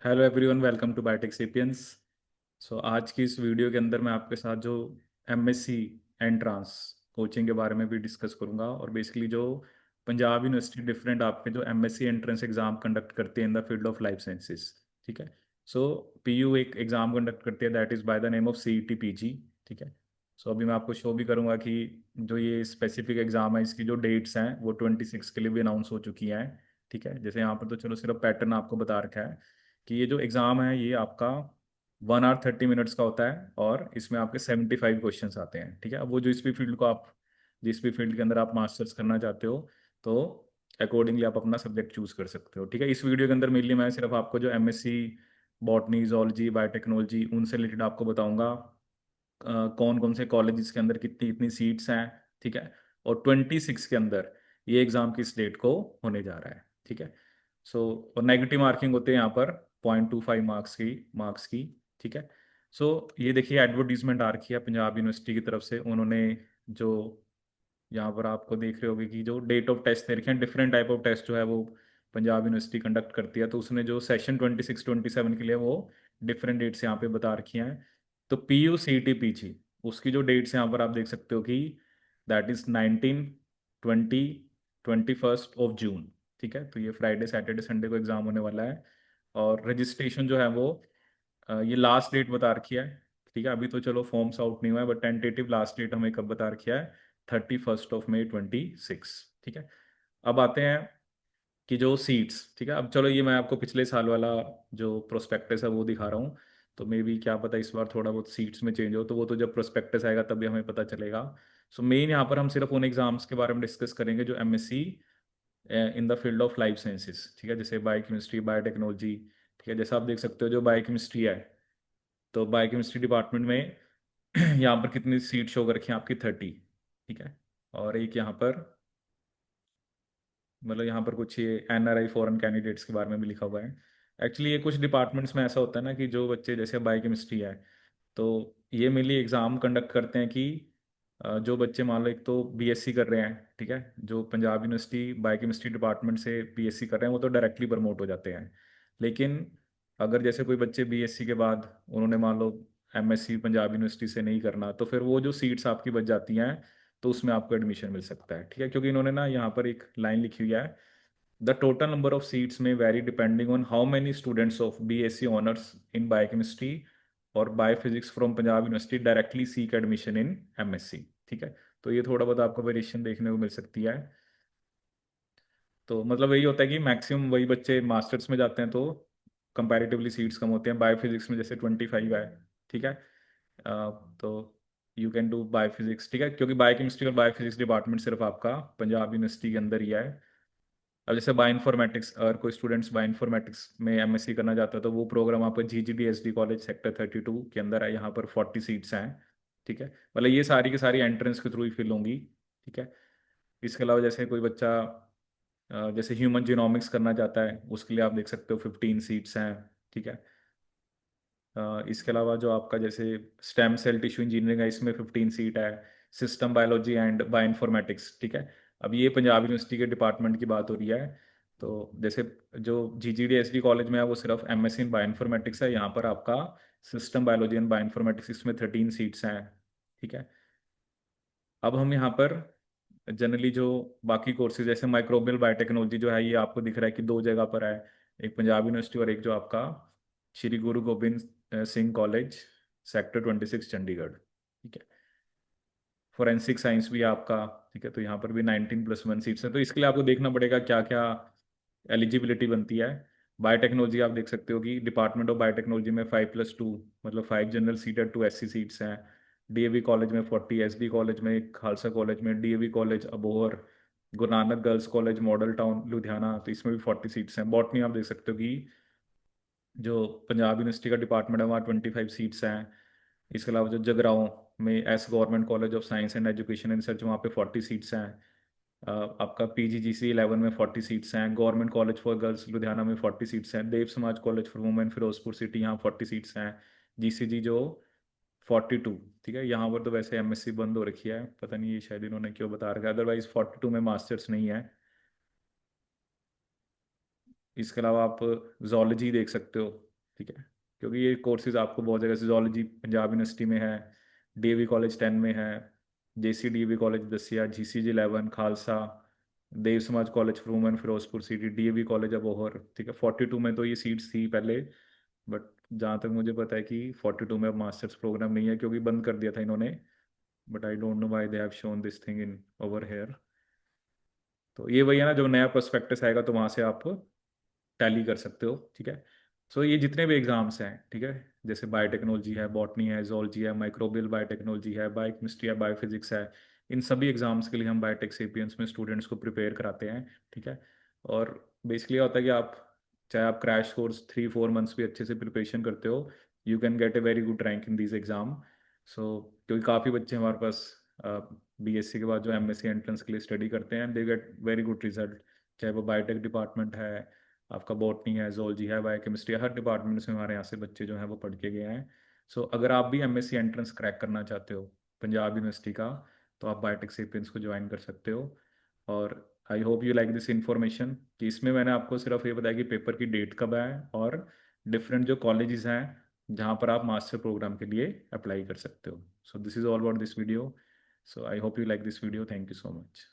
Hello everyone, welcome to Biotech Sapiens. आज की इस वीडियो के अंदर मैं आपके साथ जो एमएससी एंट्रांस कोचिंग के बारे में भी डिस्कस करूंगा और बेसिकली जो पंजाब यूनिवर्सिटी डिफरेंट आपके जो एमएससी एंट्रेंस एग्जाम कंडक्ट करते हैं in the field of life sciences. ठीक है। पीयू एक एग्जाम कंडक्ट करती है that is by the name of CET PG. ठीक है। अभी मैं आपको शो भी करूंगा कि जो ये स्पेसिफिक एग्जाम है इसकी जो डेट्स हैं वो 26 के लिए भी अनाउंस हो चुकी हैं। ठीक है। जैसे यहाँ पर तो चलो सिर्फ पैटर्न आपको बता रखा है कि ये जो एग्ज़ाम है ये आपका 1 आवर 30 मिनट्स का होता है और इसमें आपके 75 क्वेश्चंस आते हैं। ठीक है। अब वो जो जिस भी फील्ड के अंदर आप मास्टर्स करना चाहते हो तो अकॉर्डिंगली आप अपना सब्जेक्ट चूज कर सकते हो। ठीक है। इस वीडियो के अंदर मेनली मैं सिर्फ आपको जो एमएससी बॉटनी जूलॉजी बायोटेक्नोलॉजी उनसे रिलेटेड आपको बताऊंगा कौन कौन से कॉलेजेस के अंदर कितनी कितनी सीट्स हैं। ठीक है। और 26 के अंदर ये एग्जाम किस डेट को होने जा रहा है। ठीक है। और नेगेटिव मार्किंग होते हैं यहाँ पर 0.25 मार्क्स की। ठीक है। ये देखिए एडवर्टीजमेंट आ रखी है पंजाब यूनिवर्सिटी की तरफ से। उन्होंने जो यहाँ पर आपको देख रहे होगे कि जो डेट ऑफ टेस्ट दे रखे हैं, डिफरेंट टाइप ऑफ टेस्ट जो है वो पंजाब यूनिवर्सिटी कंडक्ट करती है। तो उसने जो सेशन 26-27 के लिए वो डिफरेंट डेट्स यहाँ पे बता रखी हैं। तो PUCT PG उसकी जो डेट्स यहाँ पर आप देख सकते हो कि दैट इज 19, 20, 21 ऑफ जून। ठीक है। तो ये फ्राइडे सैटरडे संडे को एग्जाम होने वाला है। और रजिस्ट्रेशन जो है वो ये लास्ट डेट बता रखी है। ठीक है। अभी तो चलो फॉर्म्स आउट नहीं हुआ है बट टेंटेटिव लास्ट डेट हमें कब बता रखी है, 31 मई 2026। ठीक है। अब आते हैं कि जो सीट्स, ठीक है। अब चलो ये मैं आपको पिछले साल वाला जो प्रोस्पेक्टस है वो दिखा रहा हूँ। तो मे बी क्या पता इस बार थोड़ा बहुत सीट्स में चेंज हो, तो वो तो जब प्रोस्पेक्टस आएगा तभी हमें पता चलेगा। मेन यहाँ पर हम सिर्फ उन एग्जाम्स के बारे में डिस्कस करेंगे जो MSc in the field of life sciences. ठीक है। जैसे बायोकेमिस्ट्री बायोटेक्नोलॉजी। ठीक है। जैसा आप देख सकते हो जो बायोकेमिस्ट्री है, तो बायोकेमिस्ट्री डिपार्टमेंट में यहाँ पर कितनी सीट शो कर रखी है आपकी, 30। ठीक है। और एक यहाँ पर मतलब यहाँ पर कुछ ये NRI फॉरेन कैंडिडेट्स के बारे में भी लिखा हुआ है। एक्चुअली ये कुछ डिपार्टमेंट्स में ऐसा होता है ना कि जो बच्चे जैसे बायोकेमिस्ट्री है तो ये मेनली एग्ज़ाम कंडक्ट करते हैं कि जो बच्चे मान लो एक तो बीएससी कर रहे हैं। ठीक है। जो पंजाब यूनिवर्सिटी बायोकेमिस्ट्री डिपार्टमेंट से बीएससी कर रहे हैं वो तो डायरेक्टली प्रमोट हो जाते हैं। लेकिन अगर जैसे कोई बच्चे बीएससी के बाद उन्होंने मान लो एमएससी पंजाब यूनिवर्सिटी से नहीं करना, तो फिर वो जो सीट्स आपकी बच जाती हैं तो उसमें आपको एडमिशन मिल सकता है। ठीक है। क्योंकि इन्होंने ना यहाँ पर एक लाइन लिखी हुई है, the total number of seats may vary depending on how many students of BSc honours in biochemistry और biophysics from Punjab university directly seek admission in MSc. ठीक है। तो ये थोड़ा बहुत आपको वेरिएशन देखने को मिल सकती है। तो मतलब यही होता है कि मैक्सिमम वही बच्चे मास्टर्स में जाते हैं तो कंपैरेटिवली सीट्स कम होते हैं। बायोफिजिक्स में जैसे 25 है। ठीक है। तो यू कैन डू बायोफिजिक्स। ठीक है। क्योंकि बायोकेमिस्ट्री और बायोफिजिक्स डिपार्टमेंट सिर्फ आपका पंजाब यूनिवर्सिटी के अंदर ही है। अब जैसे बायोइन्फॉर्मेटिक्स, अगर कोई स्टूडेंट्स बायोइन्फॉर्मेटिक्स में एमएससी करना चाहता है तो वो प्रोग्राम आपका GGDSD कॉलेज सेक्टर 32 के अंदर है। यहाँ पर 40 सीट्स हैं। ठीक है। मतलब ये सारी की सारी एंट्रेंस के थ्रू ही फिल होंगी। ठीक है। इसके अलावा जैसे कोई बच्चा जैसे ह्यूमन जीनोमिक्स करना चाहता है उसके लिए आप देख सकते हो 15 सीट्स हैं। ठीक है। इसके अलावा जो आपका जैसे स्टेम सेल टिश्यू इंजीनियरिंग है इसमें 15 सीट है। System biology and bioinformatics. ठीक है। अब ये पंजाब यूनिवर्सिटी के डिपार्टमेंट की बात हो रही है। तो जैसे जो GGDSD कॉलेज में है वो सिर्फ एमएससी इन बायोइन्फॉर्मेटिक्स है। यहाँ पर आपका सिस्टम बायोलॉजी एंड बायोइन्फॉर्मेटिक्स इसमें 13 सीट्स हैं। ठीक है। अब हम यहाँ पर जनरली जो बाकी कोर्सेज जैसे माइक्रोबियल बायोटेक्नोलॉजी जो है ये आपको दिख रहा है कि दो जगह पर है, एक पंजाब यूनिवर्सिटी और एक जो आपका श्री गुरु गोबिंद सिंह कॉलेज सेक्टर 26 चंडीगढ़। ठीक है। फोरेंसिक साइंस भी है आपका। ठीक है। तो यहाँ पर भी 19+1 सीट्स है। तो इसके लिए आपको देखना पड़ेगा क्या क्या एलिजिबिलिटी बनती है। बायोटेक्नोलॉजी आप देख सकते हो कि डिपार्टमेंट ऑफ बायोटेक्नोलॉजी में 5+2 मतलब 5 जनरल सीट है, 2 SC सीट्स हैं। DAV कॉलेज में 40, SB कॉलेज में, खालसा कॉलेज में, DAV college Abohar, Guru Nanak girls college model town Ludhiana, तो इसमें भी 40 सीट्स हैं। बॉटनी आप देख सकते हो कि जो पंजाब यूनिवर्सिटी का डिपार्टमेंट है वहाँ 25 सीट्स हैं। इसके अलावा जो जगराओं में government college of science and education and research वहाँ पे 40 सीट्स हैं। आपका PGGC 11 में 40 सीट्स हैं। Government College for Girls Ludhiana में 40 सीट्स हैं। Dev Samaj College for Women Firozpur City यहाँ 40 सीट्स हैं। GCG जो 42। ठीक है। यहाँ पर तो वैसे MSc बंद हो रखी है, पता नहीं ये शायद इन्होंने क्यों बता रखा है, अदरवाइज 42 में मास्टर्स नहीं है। इसके अलावा आप जोलॉजी देख सकते हो। ठीक है, क्योंकि ये कोर्सेज आपको बहुत जगह से, जूलॉजी पंजाब यूनिवर्सिटी में है, डीएवी कॉलेज 10 में है, JCDV College Dasuya, GCG 11 Khalsa, Dev Samaj College for Women Firozpur City, DAV College Abohar. ठीक है, 42 में तो ये सीट्स थी पहले, बट जहाँ तक मुझे पता है कि 42 में अब मास्टर्स प्रोग्राम नहीं है, क्योंकि बंद कर दिया था इन्होंने। But I don't know why they have shown this thing in over here. तो ये वही है ना, जो नया प्रोस्पेक्टस आएगा तो वहाँ से आप टैली कर सकते हो। ठीक है, सो ये जितने भी एग्जाम्स हैं, ठीक है, जैसे बायोटेक्नोलॉजी है, बॉटनी है, जोलॉजी है, माइक्रोबियल बायोटेक्नोलॉजी है, बायोकेमिस्ट्री है, बायोफिजिक्स है, इन सभी एग्जाम्स के लिए हम बायोटेक सेपियंस में स्टूडेंट्स को प्रिपेयर कराते हैं। ठीक है, और बेसिकली होता है कि आप चाहे आप क्रैश कोर्स 3-4 मंथ्स भी अच्छे से प्रिपरेशन करते हो, you can get a very good rank in this exam. So क्योंकि काफ़ी बच्चे हमारे पास बीएससी के बाद जो एमएससी एंट्रेंस के लिए स्टडी करते हैं, they get very good result. चाहे वो बायोटेक डिपार्टमेंट है, आपका बॉटनी है, जोलॉजी है, बायोकेमिस्ट्री है, हर डिपार्टमेंट से हमारे यहाँ से बच्चे जो हैं वो पढ़ के गए हैं। सो अगर आप भी एमएससी एंट्रेंस क्रैक करना चाहते हो पंजाब यूनिवर्सिटी का, तो आप बायोटेक सेपियंस को ज्वाइन कर सकते हो। और I hope you like this information, कि इसमें मैंने आपको सिर्फ ये बताया कि पेपर की डेट कब है, और डिफरेंट जो कॉलेजेस हैं जहाँ पर आप मास्टर प्रोग्राम के लिए अप्लाई कर सकते हो। So this is all about this video. So I hope you like this video. Thank you so much.